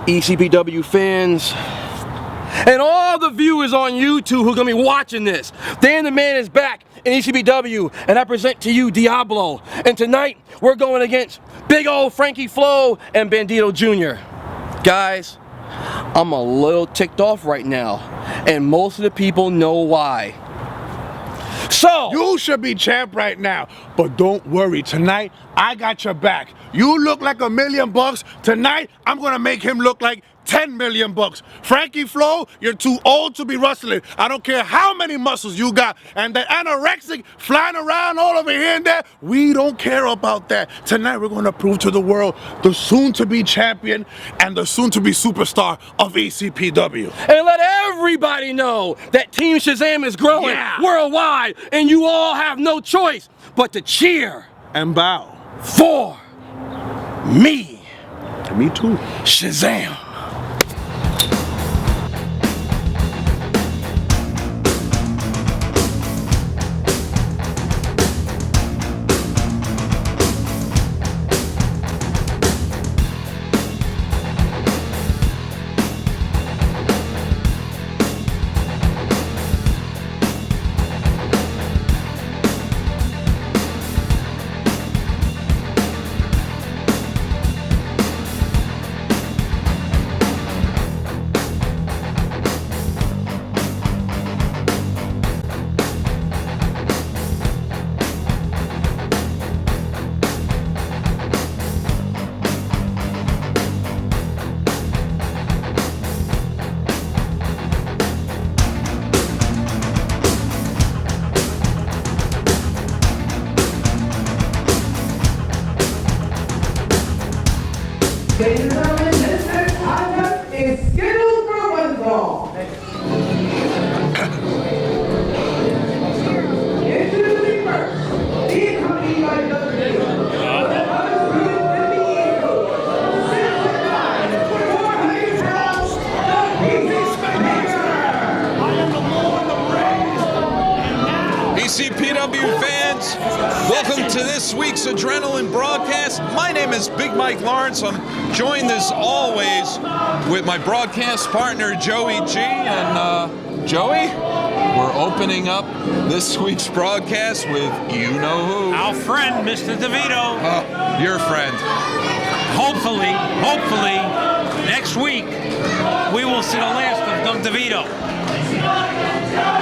ECPW fans, and all the viewers on YouTube who are going to be watching this. Dan the Man is back in ECPW, and I present to you Diablo. And tonight, we're going against big old Frankie Flo and Bandido Jr. Guys, I'm a little ticked off right now, and most of the people know why. So, you should be champ right now, but don't worry, tonight I got your back. You look like $1 million. Tonight I'm gonna make him look like 10 million bucks. Frankie Flo, you're too old to be wrestling. I don't care how many muscles you got. And the anorexic flying around all over here and there, we don't care about that. Tonight we're gonna prove to the world the soon-to-be champion and the soon-to-be superstar of ECPW. And let everybody know that Team Shazam is growing worldwide, and you all have no choice but to cheer and bow for me. Me too. Shazam. Ladies and gentlemen, this next contest is scheduled for one fall. Introducing first, he accompanied by DeVito's. ECPW fans, welcome to this week's Adrenaline broadcast. My name is Big Mike Lawrence. I'm joined as always with my broadcast partner Joey G. And Joey, we're opening up this week's broadcast with you know who. Our friend, Mr. DeVito. Your friend. Hopefully, next week, we will see the last of Doug DeVito.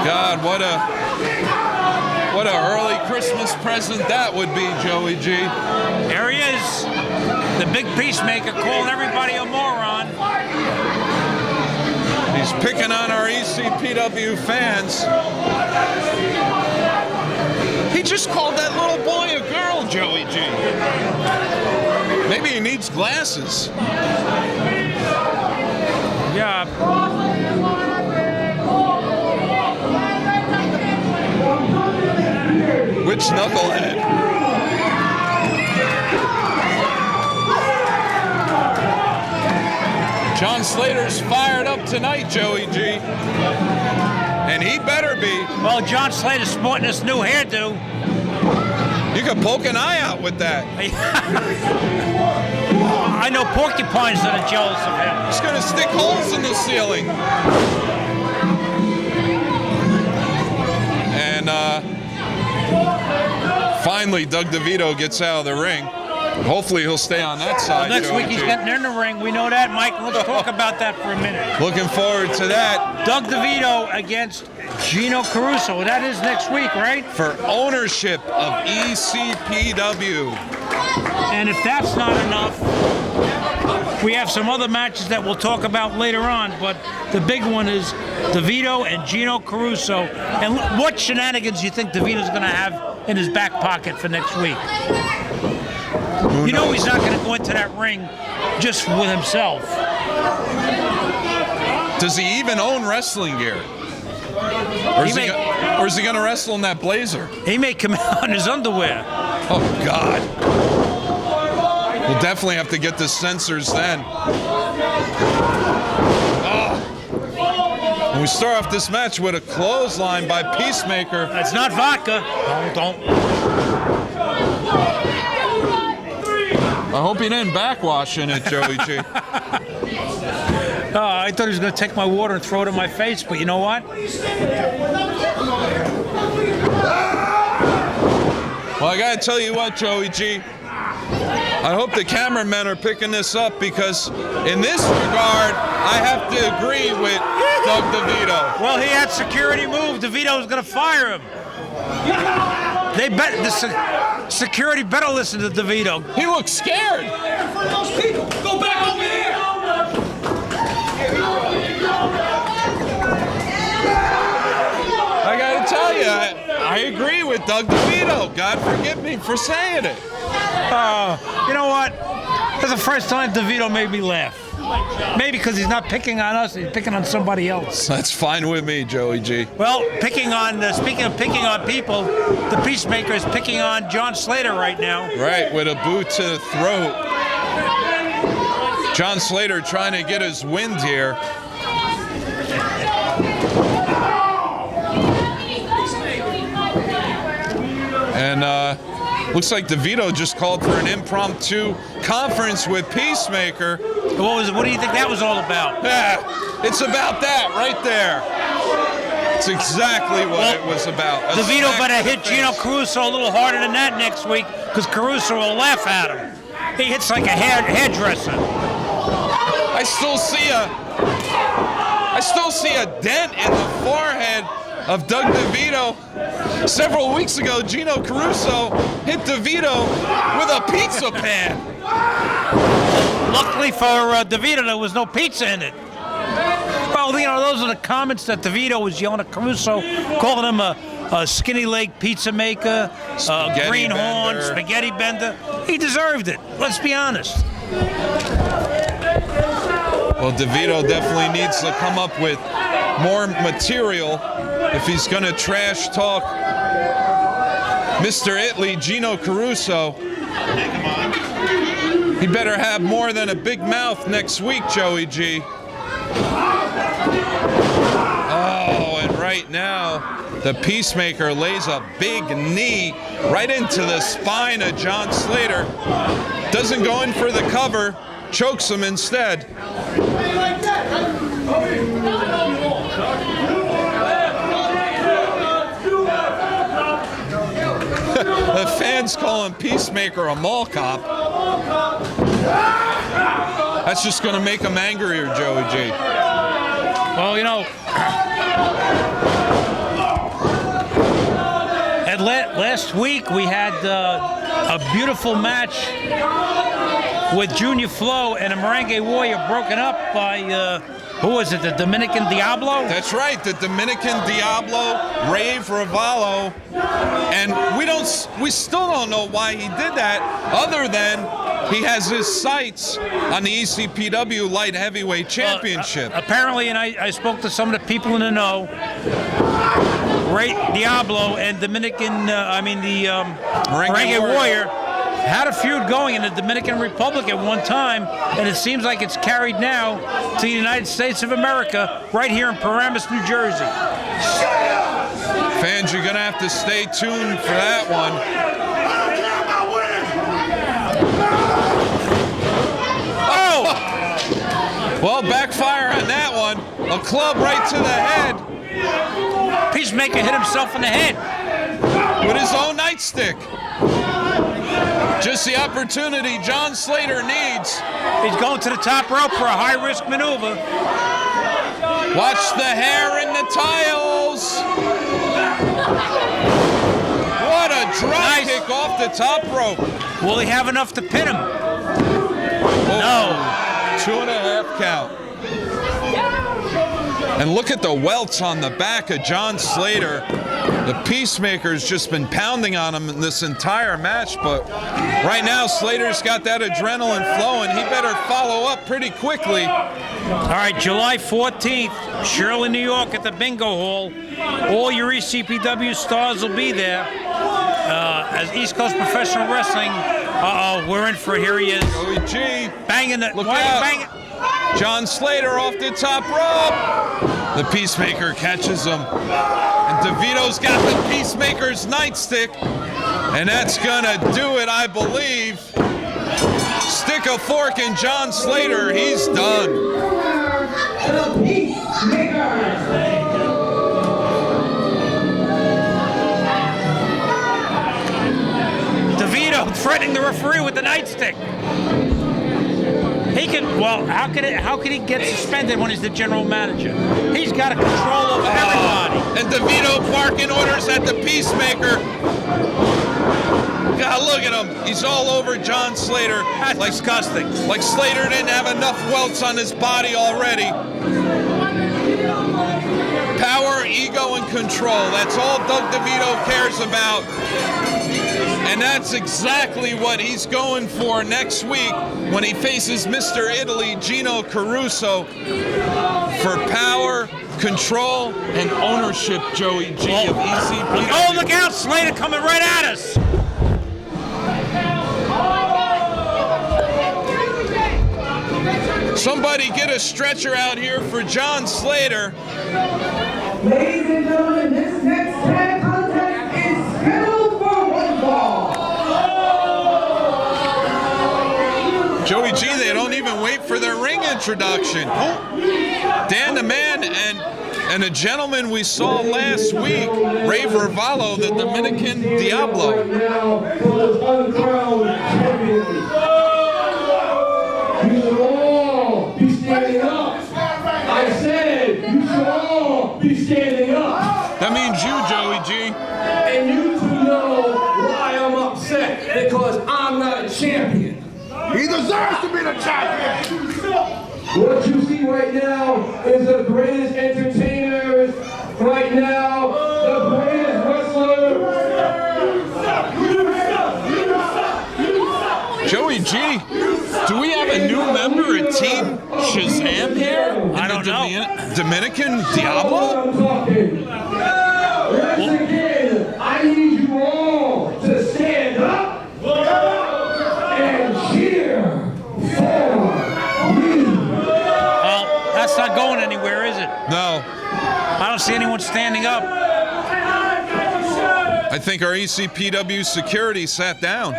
God, what a early Christmas present that would be, Joey G. There he is, the big Peacemaker, calling everybody a moron. He's picking on our ECPW fans. He just called that little boy a girl, Joey G. Maybe he needs glasses. Yeah. Which knucklehead? John Slater's fired up tonight, Joey G. And he better be. Well, John Slater's sporting this new hairdo. You can poke an eye out with that. I know porcupines that are jealous of him. He's gonna stick holes in the ceiling. And finally, Doug DeVito gets out of the ring. Hopefully, he'll stay on that side. Well, next week he's getting in the ring. We know that, Mike. Let's talk about that for a minute. Looking forward to that. Doug DeVito against Gino Caruso. That is next week, right? For ownership of ECPW. And if that's not enough, we have some other matches that we'll talk about later on, but the big one is DeVito and Gino Caruso. And what shenanigans do you think DeVito's going to have in his back pocket for next week? You know he's not going to go into that ring just with himself. Does he even own wrestling gear? Or is he going to wrestle in that blazer? He may come out in his underwear. Oh, God. We'll definitely have to get the censors then. And we start off this match with a clothesline by Peacemaker. That's not vodka. Don't. I hope he didn't backwash in it, Joey G. I thought he was going to take my water and throw it in my face, but you know what? Well, I gotta tell you what, Joey G. I hope the cameramen are picking this up because in this regard, I have to agree with Doug DeVito. Well, he had security move. DeVito was going to fire him. They bet the security better listen to DeVito. He looks scared. Go back over here! I gotta tell you, I agree with Doug DeVito. God forgive me for saying it. You know what? That's the first time DeVito made me laugh. Maybe because he's not picking on us, he's picking on somebody else. That's fine with me, Joey G. Well, speaking of picking on people, the Peacemaker is picking on John Slater right now. Right, with a boot to the throat. John Slater trying to get his wind here. And looks like DeVito just called for an impromptu conference with Peacemaker. What do you think that was all about? Yeah, it's about that right there. It's exactly what it was about. DeVito better hit Gino Caruso a little harder than that next week, because Caruso will laugh at him. He hits like a hairdresser. I still see a dent in the forehead of Doug DeVito. Several weeks ago, Gino Caruso hit DeVito with a pizza pan. Luckily for DeVito, there was no pizza in it. Well, you know, those are the comments that DeVito was yelling at Caruso, calling him a skinny leg pizza maker, greenhorn, spaghetti bender. He deserved it. Let's be honest. Well, DeVito definitely needs to come up with more material if he's going to trash talk Mr. Italy, Gino Caruso. He better have more than a big mouth next week, Joey G. Oh, and right now, the Peacemaker lays a big knee right into the spine of John Slater. Doesn't go in for the cover, chokes him instead. The fans calling Peacemaker a mall cop. That's just going to make him angrier, Joey G. Well, you know, last week we had a beautiful match with Junior Flo and a Merengue Warrior broken up by, who was it, the Dominican Diablo? That's right, the Dominican Diablo, Rade Ravello. And we still don't know why he did that, other than he has his sights on the ECPW Light Heavyweight Championship. Apparently, and I spoke to some of the people in the know, Rade Diablo and Merengue Warrior had a feud going in the Dominican Republic at one time, and it seems like it's carried now to the United States of America, right here in Paramus, New Jersey. Fans, you're going to have to stay tuned for that one. Oh! Well, backfire on that one. A club right to the head. Peacemaker hit himself in the head with his own nightstick. Just the opportunity John Slater needs. He's going to the top rope for a high-risk maneuver. Watch the hair in the tiles. What a drop kick off the top rope. Will he have enough to pin him? No. 2.5 count. And look at the welts on the back of John Slater. The Peacemaker's just been pounding on him in this entire match, but right now Slater's got that adrenaline flowing. He better follow up pretty quickly. All right, July 14th, Shirley, New York at the Bingo Hall. All your ECPW stars will be there. As East Coast Professional Wrestling, we're in for it. Here he is. Joey G. Banging it. Look Why out. banging? John Slater off the top rope. The Peacemaker catches him. And DeVito's got the Peacemaker's nightstick. And that's gonna do it, I believe. Stick a fork in John Slater. He's done. The Peacemaker. DeVito threatening the referee with the nightstick. He can. Well, how could he get suspended when he's the general manager? He's got a control over everybody. And DeVito barking orders at the Peacemaker. God, look at him. He's all over John Slater. That's disgusting. Like Slater didn't have enough welts on his body already. Power, ego, and control. That's all Doug DeVito cares about. And that's exactly what he's going for next week when he faces Mr. Italy, Gino Caruso, for power, control, and ownership, Joey G, of ECPW. Oh, look out, Slater coming right at us. Somebody get a stretcher out here for John Slater. Ladies and gentlemen, this next tag contest is scheduled for one fall. Joey G, they don't even wait for their ring introduction. Dan the Man and a gentleman we saw last week, Rade Ravello, the Dominican Diablo. Now, for this uncrowned champion. You should all be standing up. I said you should all be standing up. That means you, Joey G. And you two know why I'm upset, because I'm not a champion. He deserves to be the champion. What you see right now is the greatest entertainers right now, the greatest wrestler. Joey G, do we have a new member of Team Shazam here? I don't know. Dominican Diablo? I'm talking. Once again, I need you all to stand up and cheer for me. Well, that's not going anywhere, is it? No. I don't see anyone standing up. I think our ECPW security sat down.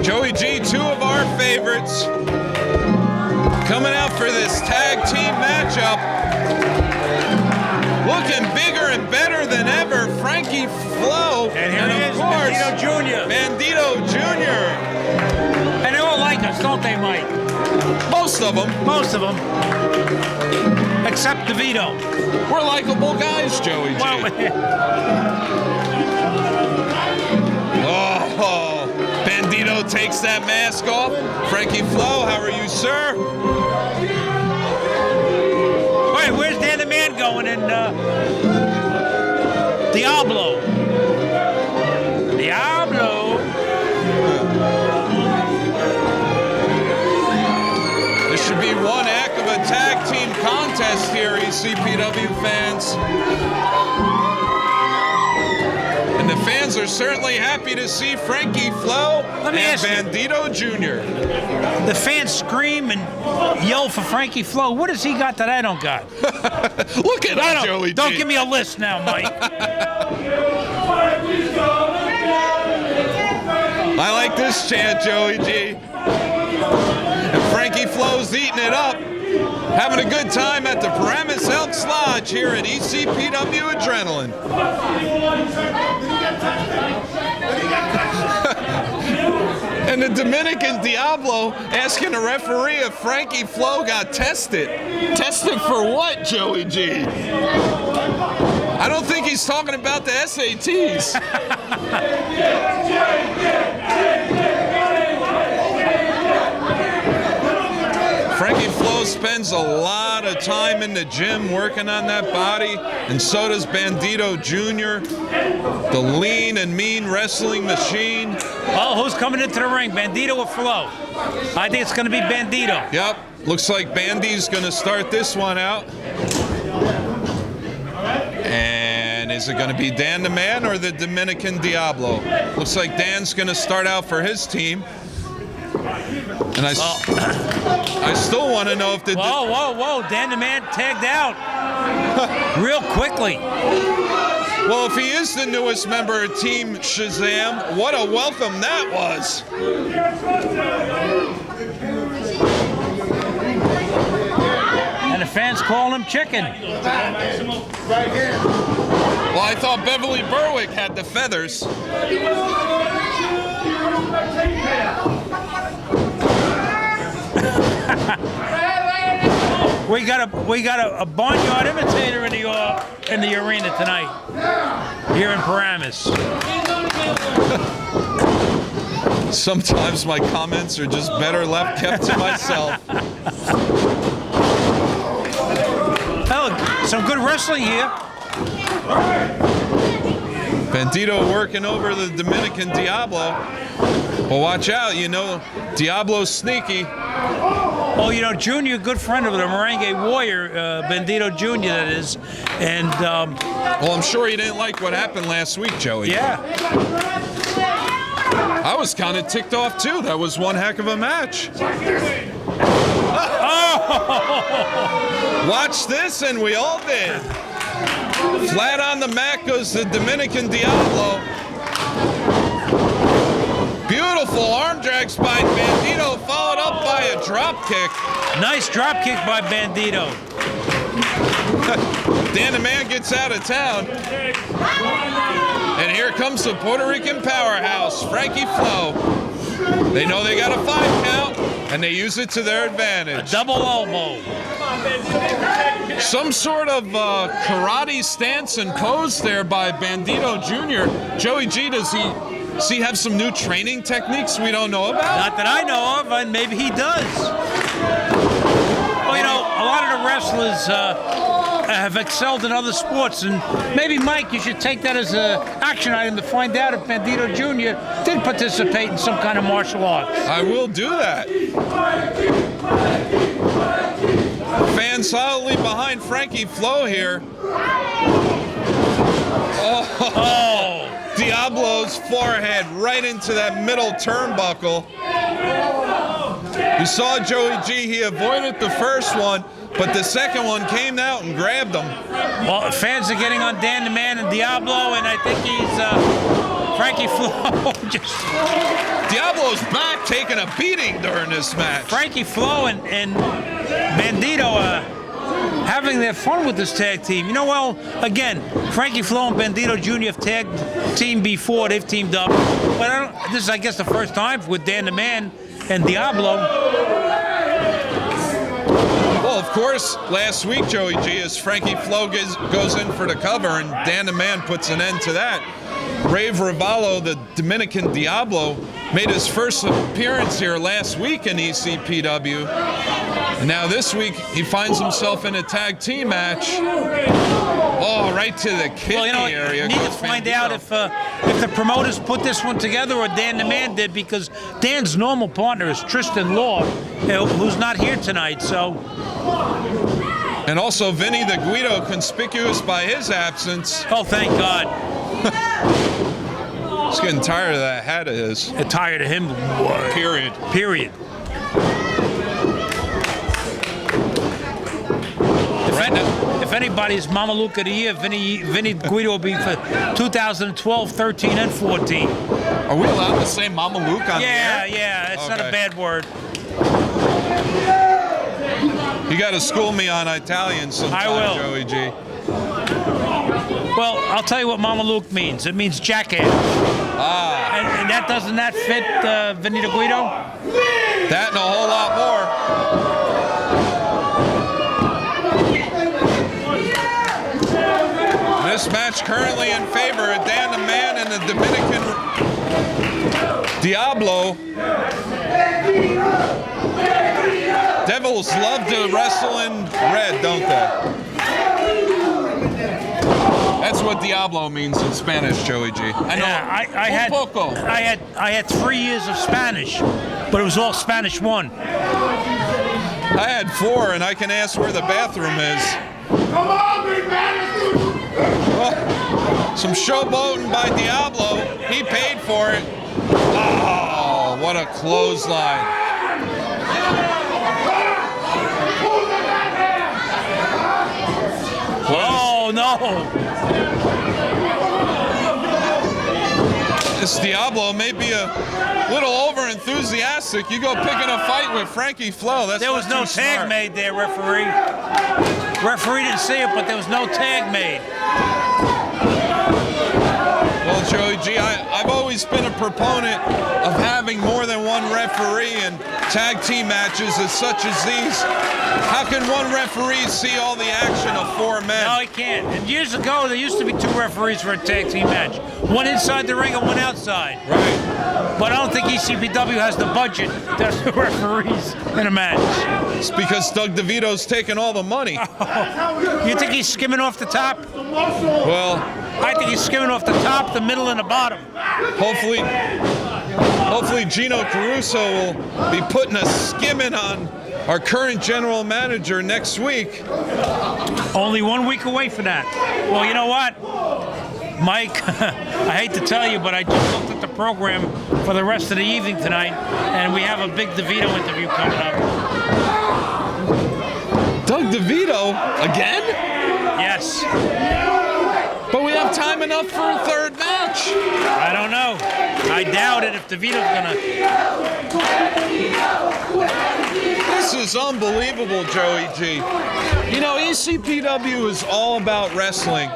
Joey G, two of our favorites, coming out for this tag team matchup. Looking bigger and better than ever, Frankie Flo. And here he of is, course, Bandido Jr. Bandido Jr. And they all like us, don't they, Mike? Most of them. Most of them. Except DeVito. We're likable guys, Joey G. Well, Oh, Bandido takes that mask off. Frankie Flo, how are you, sir? wait, where's Dan the Man going in Diablo? Diablo. This should be one heck of a tag team contest here, ECPW fans. And the fans are certainly happy to see Frankie Flo Let me and ask you. Bandido Jr. The fans scream and yell for Frankie Flo. What has he got that I don't got? Look at that, Joey Don't G. give me a list now, Mike. I like this chant, Joey G. And Frankie Flo's eating it up. Having a good time at the Paramus Elks Lodge here at ECPW Adrenaline. And the Dominican Diablo asking the referee if Frankie Flo got tested. Tested for what, Joey G? I don't think he's talking about the SATs. Frankie Flo spends a lot of time in the gym working on that body, and so does Bandido Jr., the lean and mean wrestling machine. Oh, who's coming into the ring, Bandido or Flo? I think it's going to be Bandido. Yep, looks like Bandy's going to start this one out. And is it going to be Dan the Man or the Dominican Diablo? Looks like Dan's going to start out for his team. And I still want to know if the... Whoa. Dan the Man tagged out real quickly. Well, if he is the newest member of Team Shazam, what a welcome that was. And the fans call him chicken. Well, I thought Beverly Berwick had the feathers. We got a barnyard imitator in the arena tonight here in Paramus. Sometimes my comments are just better left kept to myself. Oh, some good wrestling here. Bandido working over the Dominican Diablo. Well, watch out, you know, Diablo's sneaky. Oh, you know, Junior, good friend of the Merengue Warrior, Bandido Jr., that is. And, well, I'm sure he didn't like what happened last week, Joey. yeah. I was kind of ticked off, too. That was one heck of a match. Oh! Watch this, and we all did. Flat on the mat goes the Dominican Diablo. Beautiful arm drags by Bandido, followed up by a drop kick. Nice drop kick by Bandido. Dan the Man gets out of town. And here comes the Puerto Rican powerhouse, Frankie Flo. They know they got a 5 count, and they use it to their advantage. A double elbow. Some sort of karate stance and pose there by Bandido Jr. Joey G, does he have some new training techniques we don't know about? Not that I know of, and maybe he does. Well, you know, a lot of the wrestlers have excelled in other sports, and maybe, Mike, you should take that as an action item to find out if Bandido Jr. did participate in some kind of martial arts. I will do that. Fans solidly behind Frankie Flo here. Oh. Diablo's forehead right into that middle turnbuckle. You saw Joey G, he avoided the first one, but the second one came out and grabbed him. Well, fans are getting on Dan the Man and Diablo, and I think he's Frankie Flo. Diablo's back taking a beating during this match. Frankie Flo and Bandido having their fun with this tag team. You know, well, again, Frankie Flo and Bandido Jr. have tag teamed before. They've teamed up. But this is, I guess, the first time with Dan the Man and Diablo. Well, of course, last week, Joey G, as Frankie Flo goes in for the cover, and Dan the Man puts an end to that. Rade Ravello, the Dominican Diablo, made his first appearance here last week in ECPW. And now this week, he finds himself in a tag team match. Oh, right to the kidney area. You need to find out if the promoters put this one together or Dan the Man did, because Dan's normal partner is Tristan Law, who's not here tonight, so... And also Vinny the Guido, conspicuous by his absence. Oh, thank God. He's getting tired of that hat of his. Tired of him. Period. If anybody's Mama Luke of the Year, Vinny Guido will be for 2012, 13, and 14. Are we allowed to say Mama Luke on the air? Yeah, it's not a bad word. You got to school me on Italian sometime, I will. Joey G. Well, I'll tell you what Mama Luke means. It means jackass. And that doesn't that fit Vinny the Guido? That and a whole lot more. This match currently in favor of Dan the Man and the Dominican Diablo. Devils love to wrestle in red, don't they? That's what Diablo means in Spanish, Joey G. I know. Yeah, I had 3 years of Spanish, but it was all Spanish 1. I had 4, and I can ask where the bathroom is. Come on, big man! Oh, some showboating by Diablo. He paid for it. Oh, what a clothesline. Oh, no. This Diablo may be a little over-enthusiastic. You go picking a fight with Frankie Flo. There was no tag made there, referee. Referee didn't see it, but there was no tag made. Well, Joey G, I've always been a proponent of having more than one referee in tag team matches as such as these. How can one referee see all the action of 4 men? No, he can't. And years ago, there used to be 2 referees for a tag team match. One inside the ring and one outside. Right. But I don't think ECPW has the budget to have 2 referees in a match. It's because Doug DeVito's taking all the money. You think he's skimming off the top? Well, I think he's skimming off the top, the middle, and the bottom. hopefully Gino Caruso will be putting a skimming on our current general manager next week. Only 1 week away from that. Well, you know what, Mike, I hate to tell you, but I just looked at the program for the rest of the evening tonight, and we have a big DeVito interview coming up. Doug DeVito again? Yes. But we have time enough for a 3rd match. I don't know. I doubt it if DeVito's gonna. This is unbelievable, Joey G. You know, ECPW is all about wrestling.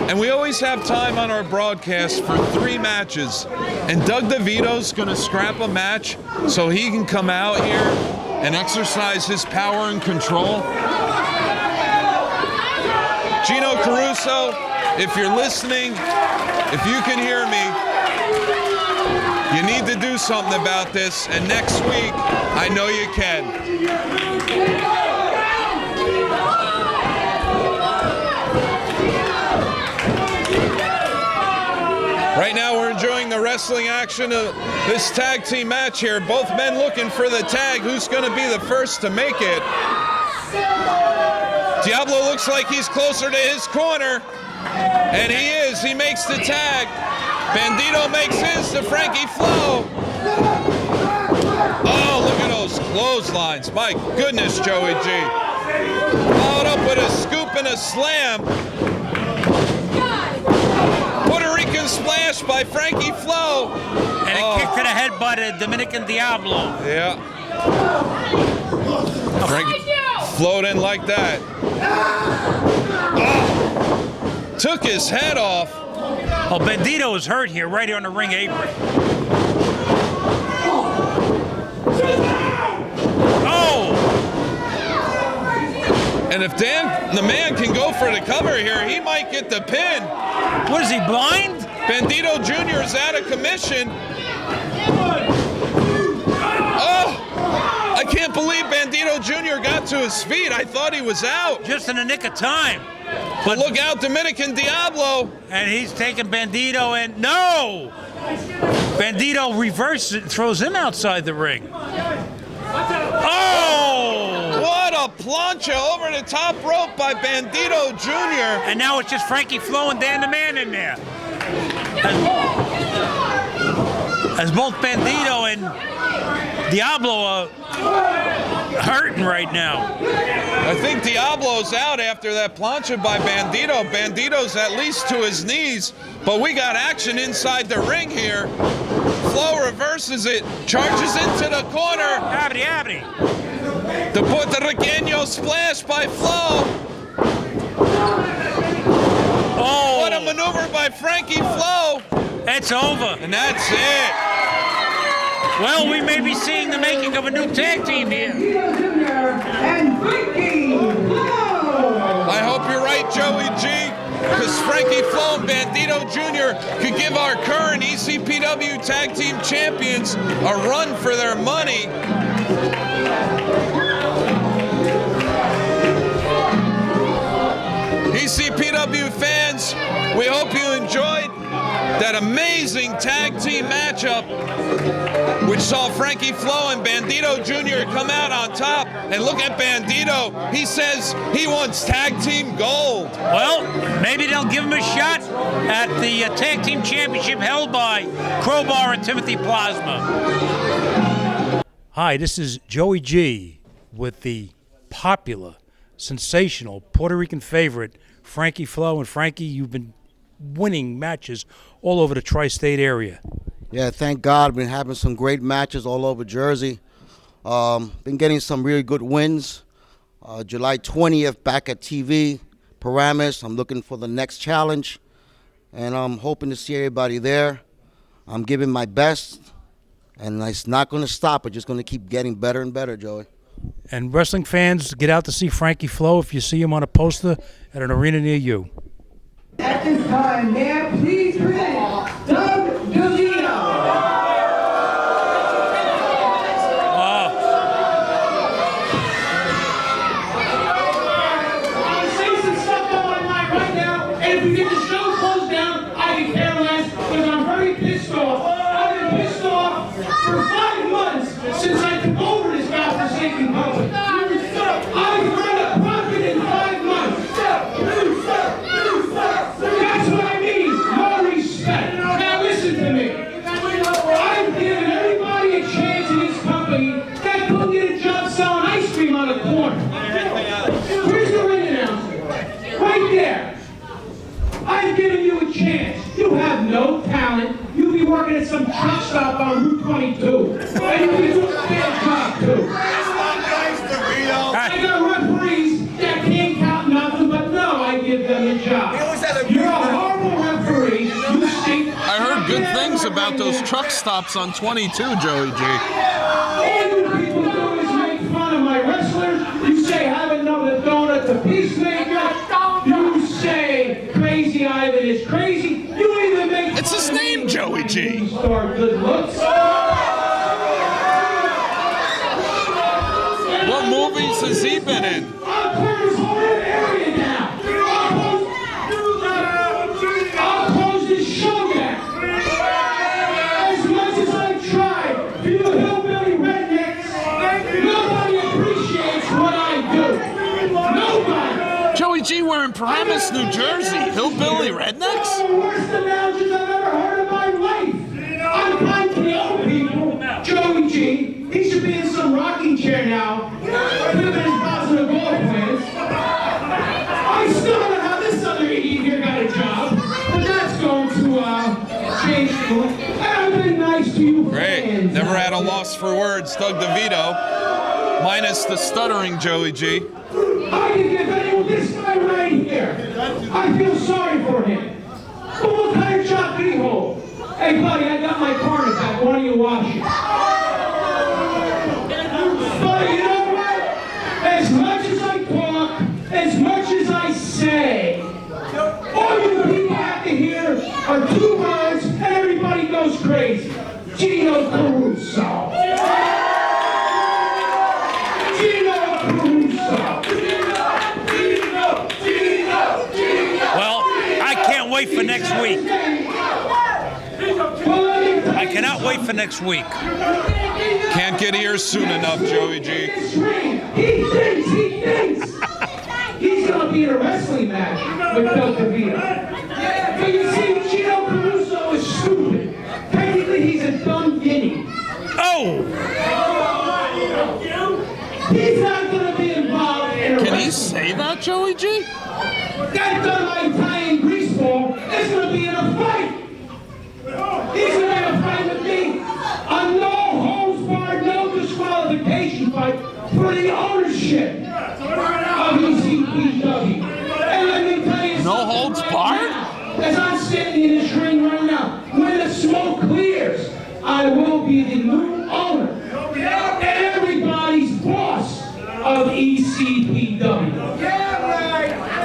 And we always have time on our broadcast for 3 matches. And Doug DeVito's gonna scrap a match so he can come out here and exercise his power and control. Gino Caruso, if you're listening, if you can hear me, you need to do something about this, and next week, I know you can. Right now, we're enjoying the wrestling action of this tag team match here. Both men looking for the tag. Who's going to be the first to make it? Diablo looks like he's closer to his corner, and he is. He makes the tag. Bandido makes his to Frankie Flo. Oh, look at those clotheslines. My goodness, Joey G. Followed up with a scoop and a slam. Puerto Rican splash by Frankie Flo. And a kick to the head by the Dominican Diablo. Yeah. Frankie flowed in like that. Oh, took his head off. Oh, Bandido is hurt here, right here on the ring apron. Oh! And if the man can go for the cover here, he might get the pin. What is he, blind? Bandido Jr. is out of commission. Oh! I can't believe Bandido Jr. got to his feet. I thought he was out. Just in the nick of time. But look out, Dominican Diablo. And he's taking Bandido and no! Bandido reverses it and throws him outside the ring. Oh! What a plancha over the top rope by Bandido Jr. And now it's just Frankie Flo and Dan the Man in there. As both Bandido and Diablo are hurting right now. I think Diablo's out after that plancha by Bandido. Bandido's at least to his knees, but we got action inside the ring here. Flo reverses it, charges into the corner. Abdi. The Puerto Riqueño splash by Flo. Oh! What a maneuver by Frankie Flo. It's over. And that's it. Well, we may be seeing the making of a new tag team here. And Frankie Flo. I hope you're right, Joey G, because Frankie Flo and Bandido Jr. could give our current ECPW Tag Team Champions a run for their money. ECPW fans, we hope you enjoyed that amazing tag team matchup, which saw Frankie Flo and Bandido Jr. come out on top. And look at Bandido. He says he wants tag team gold. Well, maybe they'll give him a shot at the tag team championship held by Crowbar and Timothy Plasma. Hi, this is Joey G with the popular, sensational Puerto Rican favorite, Frankie Flo. And Frankie, you've been winning matches all over the tri-state area. Yeah, thank God. Been having some great matches all over Jersey. Been getting some really good wins. July 20th, back at TV, Paramus. I'm looking for the next challenge, and I'm hoping to see everybody there. I'm giving my best, and it's not going to stop. It's just going to keep getting better and better, Joey. And wrestling fans, get out to see Frankie Flo if you see him on a poster at an arena near you. At this time, may I please present Doug DeVito. I'm saying some stuff on my mind right now, and if we get the show closed down, I can care less because I'm very pissed off. I've been pissed off for 5 months since I took over this godforsaken company. I've run a profit in 5 months. That's what I mean, no respect. Now listen to me. I've given everybody a chance in this company that couldn't get a job selling ice cream on the corner. Where's the ring announcer? Right there. I've given you a chance. You have no talent. You'll be working at some truck stop on Route 22. And you'll be doing a bad job too. I got referees that can't count nothing, but no, I give them a job. You're a horrible referee. You stink. I heard good things about those truck stops on 22, Joey G. All you people do is make fun of my wrestlers. You say, have another donut to Peacemaker. You say, Crazy Ivan is crazy. You even make It's his name, Joey G. Star good looks. What movies has he been in? I'll clear this whole area now. I'll close this show down. As much as I tried, you hillbilly rednecks, nobody appreciates what I do. Nobody. Joey G, we're in Paramus, New Jersey. Hillbilly rednecks? The worst analogies I've ever heard in my life. I'm kind to the old people. Joey G. He should be in some rocking chair now, living his positive golf plans. I still don't know how this other idiot here got a job, but that's going to change things. And I've been nice to you Great. fans. Never had a loss for words, Doug DeVito. Minus the stuttering, Joey G. I can give anyone this guy right here. I feel sorry for him. But what kind of job did he hold? Hey, buddy, I got my corner back. Why don't you wash it? But you know what? As much as I talk, as much as I say, all you people have to hear are 2 words and everybody goes crazy. Gino Caruso. Gino Caruso. Well, I can't wait for next week. I cannot wait for next week. Can't get here soon enough, Joey G. He thinks he's going to be in a wrestling match with Doug DeVito. But you see, Gino Caruso is stupid. Technically, he's a dumb guinea. Oh! He's not going to be involved in a Can he wrestling say that, Joey G? That dumb Italian greaseball is going to be in a fight. He's going to have a fight with me. A no-holds-barred, no-disqualification fight for the ownership of ECPW. And let me tell you No something holds right barred? now. As I'm standing in this ring right now, when the smoke clears, I will be the new owner and everybody's boss of ECPW.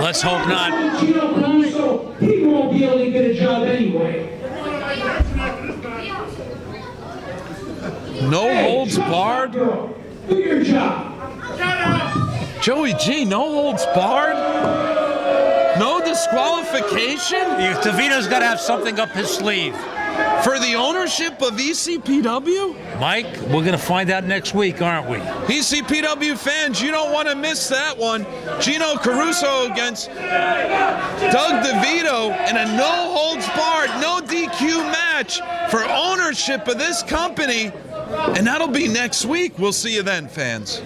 Let's hope not. Gino Caruso, he won't be able to get a job anyway. No holds barred? Girl, do your job. Joey G, no holds barred? No disqualification? DeVito's got to have something up his sleeve. For the ownership of ECPW? Mike, we're going to find out next week, aren't we? ECPW fans, you don't want to miss that one. Gino Caruso against Doug DeVito in a no-holds-barred, no DQ match for ownership of this company. And that'll be next week. We'll see you then, fans.